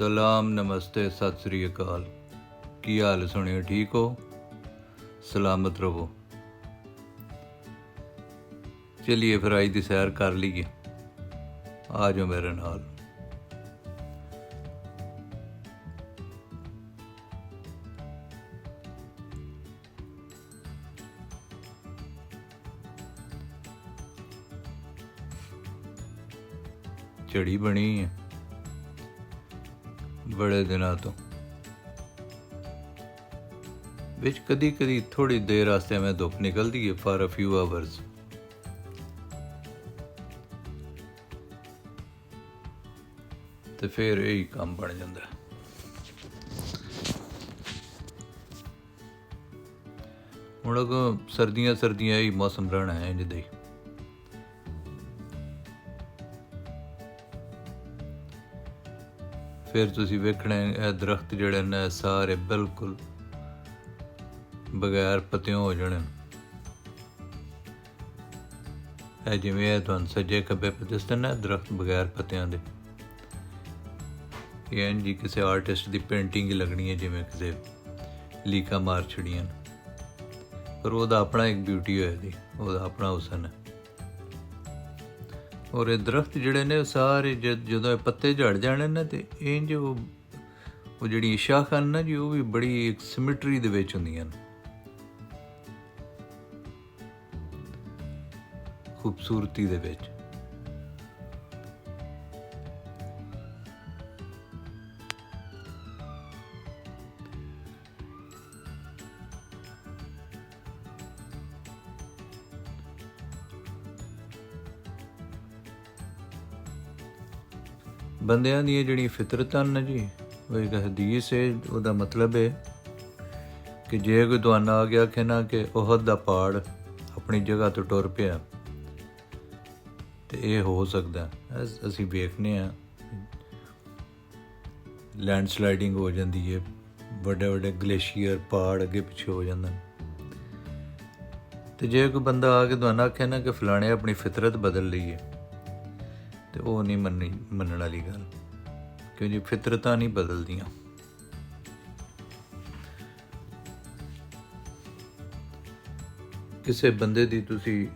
सलाम नमस्ते सत श्री अकाल। की हाल सुनियो, ठीक हो? सलामत रहो। चलिए फिर आज की सैर कर लीए। आ जाओ मेरे नाल। झड़ी बनी है बड़े दिनों तो। विच कदी कदी थोड़ी देर वास्ते में धुप निकलती है फॉर अ फ्यू आवर्स। तो फिर यही काम बन जाता है। हुण अगों सर्दियां सर्दियां यही मौसम रहना है इंज दे। फिर तुसी वेखना है दरख्त जिहड़े ने सारे बिल्कुल बगैर पत्तियों हो जाने। जिवें तुहानूं सज्जे खब्बे पे दिसदे ना दरख्त बगैर पत्तियां दे, इंज जी किसी आर्टिस्ट की पेंटिंग ही लगनी है, जिवें किसी लीका मार छड़ियां। पर वह अपना एक ब्यूटी होएगी, वह अपना हुसन है। और ये दरख्त जिहड़े ने सारे जदों पत्ते झड़ जाने ना, तो इंज वो जिहड़ी शाखां ना जी, वो भी बड़ी एक सिमिट्री दे विच हुंदियां ने, खूबसूरती दे विच। बंदियां दी जिहड़ी फितरतां न जी, वो एक हदीस है, उसदा मतलब है कि जे कोई तुहानूं आ गया आखे ना कि ओहद दा पहाड़ अपनी जगह तो टुर पिया, तो ये हो सकता है। असीं वेखने लैंडस्लाइडिंग हो जाती है, बड़े बड़े ग्लेशियर पहाड़ अगे पिछे हो जाते हैं। तो जे कोई बंदा आके तुहानूं आखे ना कि फलाने अपनी फितरत बदल ली है, तो वो नहीं मनण वाली गल, क्योंकि फितरतां नहीं बदलदियां। किसी बंदे दी तुसी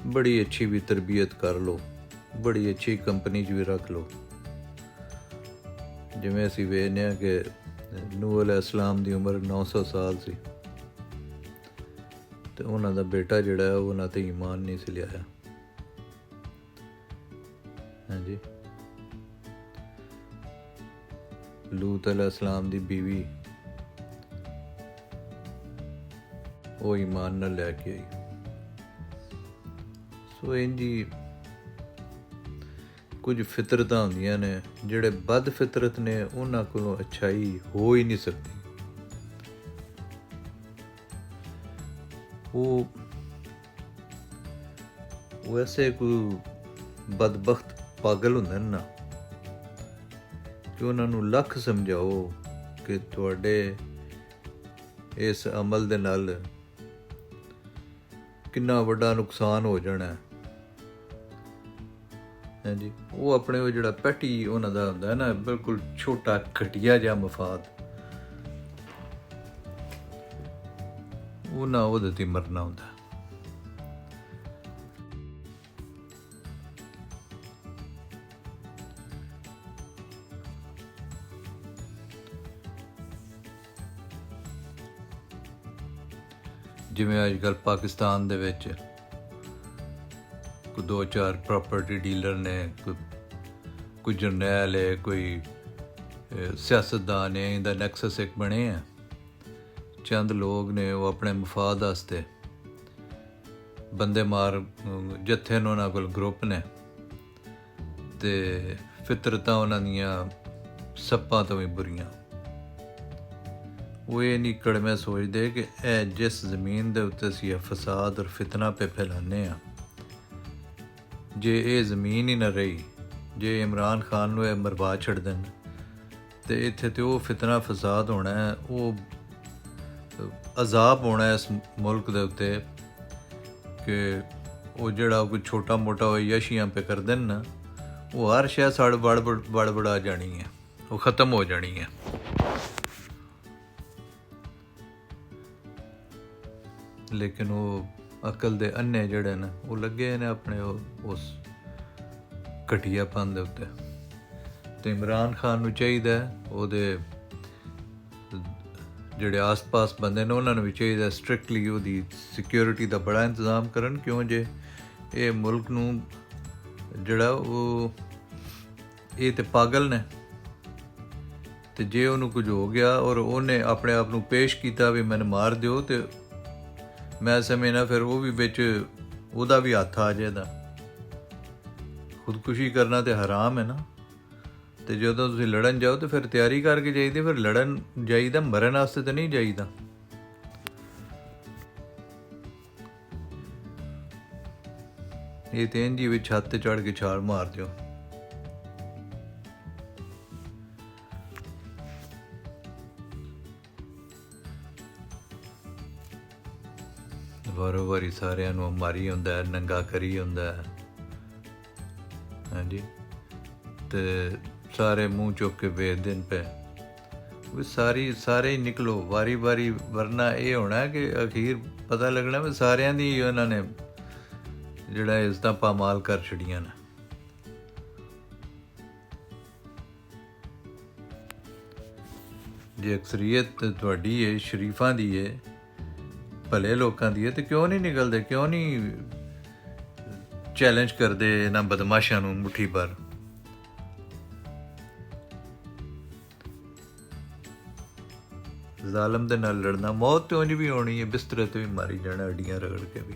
बड़ी अच्छी भी तरबियत कर लो, बड़ी अच्छी कंपनी च भी रख लो। जिवें असीं वेखने कि नूह अलैहिस्सलाम दी उम्र 900 साल सी, तो उन्हां दा बेटा जिहड़ा है उन्हां ते ईमान नहीं सी लिआया। हाँ जी, लूत अलैहिस्सलाम दी बीवी वो ईमान न लैके आई। सो इंजी कुछ फितरतां होंदियां ने, जिहड़े बद फितरत ने उन्हां कोलों अच्छाई हो ही नहीं सकती। वो ऐसे कोई बदबख्त पागल हुंदे ना कि उन्होंने लख समझाओ कि तुहाडे इस अमल दे नाल कितना वड्डा नुकसान हो जाना है। हाँ जी, वो अपने वो जिहड़ा पैटी उन्हां दा हुंदा है ना, बिल्कुल छोटा घटिया जिहा मफाद, उन्हां ओहदे ते मरना हुंदा। जिवें अजकल पाकिस्तान दे विच कोई 2-4 प्रॉपर्टी डीलर ने, कोई जरनैल है, कोई सियासतदान है, इंदा नैक्सस एक बने हैं। चंद लोग ने वो अपने मफाद वास्ते बंदे मार जत्थे न, उन्हां कोल ग्रुप ने, ते फितरतां उन्हां दियां सप्पां तो भी बुरियां। वो ये नहीं कड़मे सोचते कि जिस जमीन के उत्ते असीं फसाद और फितना पे फैलाने, जे ये जमीन ही ना रही, जे इमरान खान नूं मरवा छड़ देन, तो इत्थे तो वो फितना फसाद होना है, वो अजाब होना है इस मुल्क के उत्ते कि वो जिहड़ा कोई छोटा मोटा यशियां पे कर देन ना, ਉਹ ਹਰ ਸ਼ੈ ਸਾੜ ਬੜਾ ਜਾਣੀ ਹੈ, ਉਹ ਖ਼ਤਮ ਹੋ ਜਾਣੀ ਹੈ। ਲੇਕਿਨ ਉਹ ਅਕਲ ਦੇ ਅੰਨੇ ਜਿਹੜੇ ਨੇ ਉਹ ਲੱਗੇ ਨੇ ਆਪਣੇ ਉਸ ਘਟੀਆਪਨ ਦੇ ਉੱਤੇ। ਤੇ ਇਮਰਾਨ ਖਾਨ ਨੂੰ ਚਾਹੀਦਾ ਉਹਦੇ ਜਿਹੜੇ ਆਸ-ਪਾਸ ਬੰਦੇ ਨੇ ਉਹਨਾਂ ਨੂੰ ਵੀ ਚਾਹੀਦਾ ਸਟ੍ਰਿਕਟਲੀ ਉਹਦੀ ਸਿਕਿਉਰਿਟੀ ਦਾ ਬੜਾ ਇੰਤਜ਼ਾਮ ਕਰਨ, ਕਿਉਂ ਜੇ ਇਹ ਮੁਲਕ ਨੂੰ ਜਿਹੜਾ ਉਹ ਇਹ ਤੇ ਪਾਗਲ ਨੇ, ਤੇ ਜੇ ਉਹਨੂੰ ਕੁਝ ਹੋ ਗਿਆ ਔਰ ਉਹਨੇ ਆਪਣੇ ਆਪ ਨੂੰ ਪੇਸ਼ ਕੀਤਾ ਵੀ ਮੈਨੂੰ ਮਾਰ ਦਿਓ, ਤੇ ਮੈਂ ਸਮਝਣਾ ਫਿਰ ਉਹ ਵੀ ਵਿੱਚ ਉਹਦਾ ਵੀ ਹੱਥ ਆ ਜਾਏਦਾ। ਖੁਦਕੁਸ਼ੀ ਕਰਨਾ ਤੇ ਹਰਾਮ ਹੈ ਨਾ। ਤੇ ਜਦੋਂ ਤੁਸੀਂ ਲੜਨ ਜਾਓ ਤਾਂ ਫਿਰ ਤਿਆਰੀ ਕਰਕੇ ਜਾਈਦੀ, ਫਿਰ ਲੜਨ ਜਾਈਦਾ, ਮਰਨ ਵਾਸਤੇ ਤਾਂ ਨਹੀਂ ਜਾਈਦਾ। ਇਹ ਤੇ ਇੰਝ ਹੀ ਵਿੱਚ ਛੱਤ ਤੇ ਚੜ੍ਹ ਕੇ ਛਾਲ ਮਾਰ ਦਿਓ। ਵਾਰੋ ਵਾਰੀ ਸਾਰਿਆਂ ਨੂੰ ਮਾਰੀ ਹੁੰਦਾ, ਨੰਗਾ ਕਰੀ ਹੁੰਦਾ, ਹਾਂਜੀ, ਤੇ ਸਾਰੇ ਮੂੰਹ ਚੁੱਕ ਕੇ ਵੇਚਦੇ ਨੇ ਪਏ ਵੀ ਸਾਰੇ ਹੀ ਨਿਕਲੋ ਵਾਰੀ ਵਾਰੀ, ਵਰਨਾ ਇਹ ਹੋਣਾ ਕਿ ਅਖੀਰ ਪਤਾ ਲੱਗਣਾ ਵੀ ਸਾਰਿਆਂ ਦੀ ਉਹਨਾਂ ਨੇ ਜਿਹੜਾ ਇੱਜ਼ਤਾਂ ਪਾਮਾਲ ਕਰ ਛੜੀਆਂ ਨੇ। ਜੇ ਅਕਸਰੀਅਤ ਤੁਹਾਡੀ ਹੈ, ਸ਼ਰੀਫਾਂ ਦੀ ਹੈ, ਭਲੇ ਲੋਕਾਂ ਦੀ ਹੈ, ਤੇ ਕਿਉਂ ਨਹੀਂ ਨਿਕਲਦੇ, ਕਿਉਂ ਨਹੀਂ ਚੈਲੰਜ ਕਰਦੇ ਇਹਨਾਂ ਬਦਮਾਸ਼ਾਂ ਨੂੰ ਮੁੱਠੀ ਭਰ। ਜ਼ਾਲਮ ਦੇ ਨਾਲ ਲੜਨਾ, ਮੌਤ ਤੇ ਉਂਝ ਵੀ ਹੋਣੀ ਹੈ, ਬਿਸਤਰੇ ਤੇ ਵੀ ਮਾਰੀ ਜਾਣਾ ਅੱਡੀਆਂ ਰਗੜ ਕੇ ਵੀ।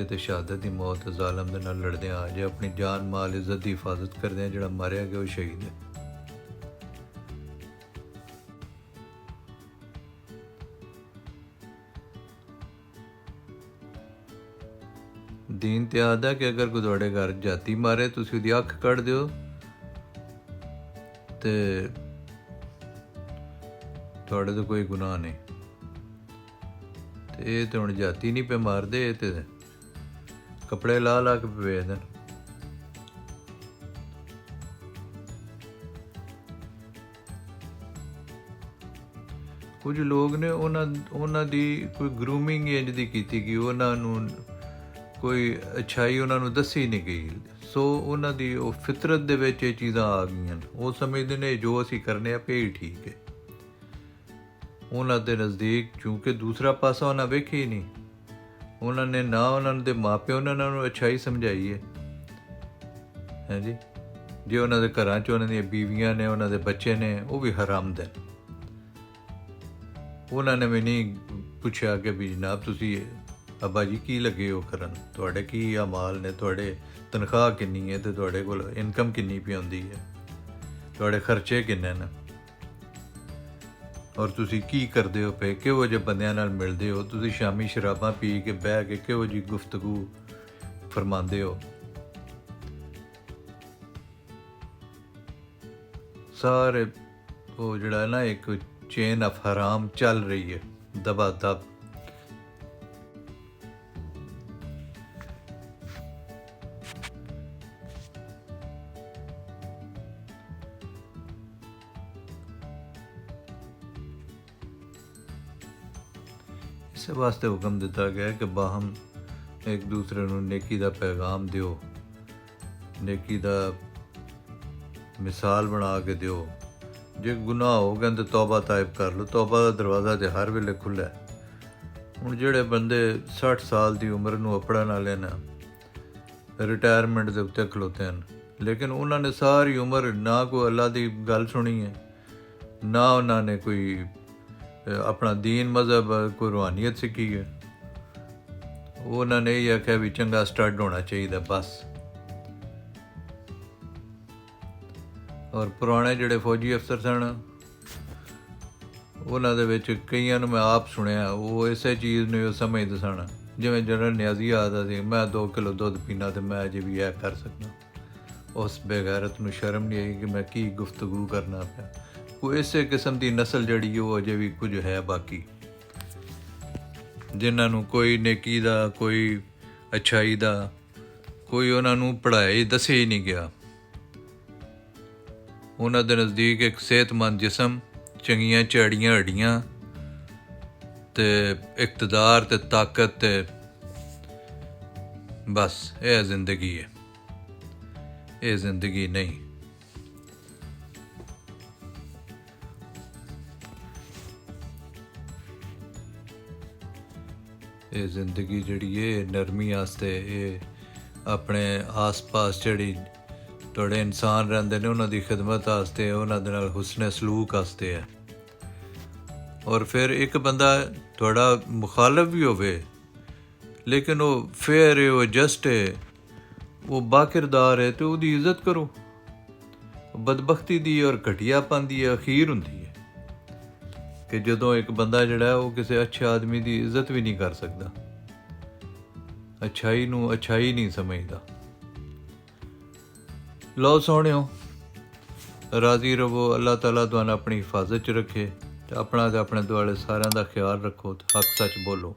ਤੇ ਸ਼ਹਾਦਤ ਦੀ ਮੌਤ ਜ਼ਾਲਮ ਦੇ ਨਾਲ ਲੜਦਿਆਂ ਆ ਜੇ ਆਪਣੀ ਜਾਨ ਮਾਲ ਇੱਜ਼ਤ ਦੀ ਹਿਫਾਜ਼ਤ ਕਰਦਿਆਂ ਜਿਹੜਾ ਮਾਰਿਆ ਗਿਆ ਉਹ ਸ਼ਹੀਦ ਹੈ। ਦੀਨ ਤੇ ਆਦਾ ਕਿ ਅਗਰ ਕੋਈ ਤੁਹਾਡੇ ਘਰ ਜਾਤੀ ਮਾਰੇ ਤੁਸੀਂ ਉਹਦੀ ਅੱਖ ਕੱਢ ਦਿਓ ਤੇ ਤੁਹਾਡੇ ਤੋਂ ਕੋਈ ਗੁਨਾਹ ਨਹੀਂ। ਤੇ ਇਹ ਤੇ ਹੁਣ ਜਾਤੀ ਨਹੀਂ ਪੇ ਮਾਰਦੇ, ਇਹ ਤੇ ਕੱਪੜੇ ਲਾ ਲਾ ਕੇ ਵੇਚਦੇ ਨੇ। ਕੁਝ ਲੋਕ ਨੇ ਉਹਨਾਂ ਦੀ ਕੋਈ ਗਰੂਮਿੰਗ ਇੰਝ ਦੀ ਕੀਤੀ ਕਿ ਉਹਨਾਂ ਨੂੰ ਕੋਈ ਅੱਛਾਈ ਉਹਨਾਂ ਨੂੰ ਦੱਸੀ ਨਹੀਂ ਗਈ, ਸੋ ਉਹਨਾਂ ਦੀ ਉਹ ਫਿਤਰਤ ਦੇ ਵਿੱਚ ਇਹ ਚੀਜ਼ਾਂ ਆ ਗਈਆਂ। ਉਹ ਸਮਝਦੇ ਨੇ ਜੋ ਅਸੀਂ ਕਰਨੇ ਆ ਪੇ ਹੀ ਠੀਕ ਹੈ। ਉਹਨਾਂ ਦੇ ਨਜ਼ਦੀਕ ਚੂੰਕਿ ਦੂਸਰਾ ਪਾਸਾ ਉਹਨਾਂ ਵੇਖਿਆ ਹੀ ਨਹੀਂ, ਉਹਨਾਂ ਨੇ ਨਾ ਉਹਨਾਂ ਦੇ ਮਾਪਿਓ ਨੇ ਉਹਨਾਂ ਨੂੰ ਅੱਛਾਈ ਸਮਝਾਈ ਹੈ, ਹਾਂਜੀ। ਜੇ ਉਹਨਾਂ ਦੇ ਘਰਾਂ 'ਚ ਉਹਨਾਂ ਦੀਆਂ ਬੀਵੀਆਂ ਨੇ, ਉਹਨਾਂ ਦੇ ਬੱਚੇ ਨੇ, ਉਹ ਵੀ ਹਰਾਮਦੇ ਨੇ। ਉਹਨਾਂ ਨੇ ਵੀ ਨਹੀਂ ਪੁੱਛਿਆ ਕਿ ਵੀ ਜਨਾਬ ਤੁਸੀਂ ਅੱਬਾ ਜੀ ਕੀ ਲੱਗੇ ਹੋ ਕਰਨ, ਤੁਹਾਡੇ ਕੀ ਅਮਾਲ ਨੇ, ਤੁਹਾਡੇ ਤਨਖਾਹ ਕਿੰਨੀ ਹੈ, ਅਤੇ ਤੁਹਾਡੇ ਕੋਲ ਇਨਕਮ ਕਿੰਨੀ ਪਈ ਆਉਂਦੀ ਹੈ, ਤੁਹਾਡੇ ਖਰਚੇ ਕਿੰਨੇ ਨੇ, ਔਰ ਤੁਸੀਂ ਕੀ ਕਰਦੇ ਹੋ ਪਏ, ਕਿਹੋ ਜਿਹੇ ਬੰਦਿਆਂ ਨਾਲ ਮਿਲਦੇ ਹੋ, ਤੁਸੀਂ ਸ਼ਾਮੀ ਸ਼ਰਾਬਾਂ ਪੀ ਕੇ ਬਹਿ ਕੇ ਕਿਹੋ ਜਿਹੀ ਗੁਫ਼ਤਗੂ ਫਰਮਾਉਂਦੇ ਹੋ। ਸਾਰੇ ਉਹ ਜਿਹੜਾ ਨਾ ਇੱਕ ਚੇਨ ਆਫ ਹਰਾਮ ਚੱਲ ਰਹੀ ਹੈ ਦਬਾ ਦਬ। ਇਸੇ ਵਾਸਤੇ ਹੁਕਮ ਦਿੱਤਾ ਗਿਆ ਕਿ ਬਾਹਮ ਇੱਕ ਦੂਸਰੇ ਨੂੰ ਨੇਕੀ ਦਾ ਪੈਗਾਮ ਦਿਓ, ਨੇਕੀ ਦਾ ਮਿਸਾਲ ਬਣਾ ਕੇ ਦਿਓ। ਜੇ ਗੁਨਾਹ ਹੋ ਗਏ ਤਾਂ ਤੌਬਾ ਤਾਇਬ ਕਰ ਲਓ, ਤੌਬਾ ਦਾ ਦਰਵਾਜ਼ਾ ਤੇ ਹਰ ਵੇਲੇ ਖੁੱਲ੍ਹਾ। ਹੁਣ ਜਿਹੜੇ ਬੰਦੇ 60 ਸਾਲ ਦੀ ਉਮਰ ਨੂੰ ਅਪੜਨ ਵਾਲੇ ਨੇ, ਰਿਟਾਇਰਮੈਂਟ ਦੇ ਉੱਤੇ ਖਲੋਤੇ ਹਨ, ਲੇਕਿਨ ਉਹਨਾਂ ਨੇ ਸਾਰੀ ਉਮਰ ਨਾ ਕੋਈ ਅੱਲਾ ਦੀ ਗੱਲ ਸੁਣੀ ਹੈ, ਨਾ ਉਹਨਾਂ ਨੇ ਕੋਈ ਆਪਣਾ ਦੀਨ ਮਜ਼ਹਬ ਕੋਈ ਰੂਹਾਨੀਅਤ ਸਿੱਖੀ ਹੈ। ਉਹਨਾਂ ਨੇ ਇਹ ਆਖਿਆ ਵੀ ਚੰਗਾ ਸਟੱਡ ਹੋਣਾ ਚਾਹੀਦਾ ਬਸ। ਔਰ ਪੁਰਾਣੇ ਜਿਹੜੇ ਫੌਜੀ ਅਫਸਰ ਸਨ, ਉਹਨਾਂ ਦੇ ਵਿੱਚ ਕਈਆਂ ਨੂੰ ਮੈਂ ਆਪ ਸੁਣਿਆ, ਉਹ ਇਸੇ ਚੀਜ਼ ਨੂੰ ਸਮਝਦੇ ਸਨ ਜਿਵੇਂ ਜਨਰਲ ਨਿਆਜ਼ੀ ਆਦਾ ਸੀ, ਮੈਂ 2 ਕਿਲੋ ਦੁੱਧ ਪੀਣਾ ਤੇ ਮੈਂ ਅਜੇ ਵੀ ਇਹ ਕਰ ਸਕਦਾ। ਉਸ ਬੇਗੈਰਤ ਨੂੰ ਸ਼ਰਮ ਨਹੀਂ ਆਈ ਕਿ ਮੈਂ ਕੀ ਗੁਫ਼ਤਗੂ ਕਰਨਾ ਪਿਆ। ਕੋਈ ਇਸੇ ਕਿਸਮ ਦੀ ਨਸਲ ਜਿਹੜੀ ਉਹ ਅਜੇ ਵੀ ਕੁਝ ਹੈ ਬਾਕੀ, ਜਿਨ੍ਹਾਂ ਨੂੰ ਕੋਈ ਨੇਕੀ ਦਾ, ਕੋਈ ਅੱਛਾਈ ਦਾ, ਕੋਈ ਉਹਨਾਂ ਨੂੰ ਪੜ੍ਹਾਈ ਦੱਸਿਆ ਹੀ ਨਹੀਂ ਗਿਆ। ਉਹਨਾਂ ਦੇ ਨਜ਼ਦੀਕ ਇੱਕ ਸਿਹਤਮੰਦ ਜਿਸਮ, ਚੰਗੀਆਂ ਝਾੜੀਆਂ ਹੱਡੀਆਂ ਤੇ ਇਕਤਦਾਰ ਤੇ ਤਾਕਤ ਤੇ ਬਸ ਇਹ ਜ਼ਿੰਦਗੀ ਹੈ। ਇਹ ਜ਼ਿੰਦਗੀ ਨਹੀਂ। ਇਹ ਜ਼ਿੰਦਗੀ ਜਿਹੜੀ ਹੈ ਨਰਮੀ ਵਾਸਤੇ, ਇਹ ਆਪਣੇ ਆਸ-ਪਾਸ ਜਿਹੜੀ ਤੁਹਾਡੇ ਇਨਸਾਨ ਰਹਿੰਦੇ ਨੇ ਉਹਨਾਂ ਦੀ ਖਿਦਮਤ ਵਾਸਤੇ, ਉਹਨਾਂ ਦੇ ਨਾਲ ਹੁਸਨ ਸਲੂਕ ਵਾਸਤੇ ਹੈ। ਔਰ ਫਿਰ ਇੱਕ ਬੰਦਾ ਤੁਹਾਡਾ ਮੁਖਾਲਫ ਵੀ ਹੋਵੇ ਲੇਕਿਨ ਉਹ ਫੇਅਰ ਹੈ, ਉਹ ਜਸਟ ਹੈ, ਉਹ ਬਾਕਿਰਦਾਰ ਹੈ, ਤੇ ਉਹਦੀ ਇੱਜ਼ਤ ਕਰੋ। ਬਦਬਖਤੀ ਦੀ ਔਰ ਘਟੀਆਪਨ ਦੀ ਅਖੀਰ ਹੁੰਦੀ ਹੈ ਕਿ ਜਦੋਂ ਇੱਕ ਬੰਦਾ ਜਿਹੜਾ ਉਹ ਕਿਸੇ ਅੱਛੇ ਆਦਮੀ ਦੀ ਇੱਜ਼ਤ ਵੀ ਨਹੀਂ ਕਰ ਸਕਦਾ, ਅੱਛਾਈ ਨੂੰ ਅੱਛਾਈ ਨਹੀਂ ਸਮਝਦਾ। ਲਓ ਸੋਹਣਿਓ, ਰਾਜ਼ੀ ਰਵੋ। ਅੱਲਾਹ ਤਾਲਾ ਤੁਹਾਨੂੰ ਆਪਣੀ ਹਿਫਾਜ਼ਤ 'ਚ ਰੱਖੇ ਤੇ ਆਪਣਾ ਤੇ ਆਪਣੇ ਦੁਆਲੇ ਸਾਰਿਆਂ ਦਾ ਖਿਆਲ ਰੱਖੋ ਤੇ ਹੱਕ ਸੱਚ ਬੋਲੋ।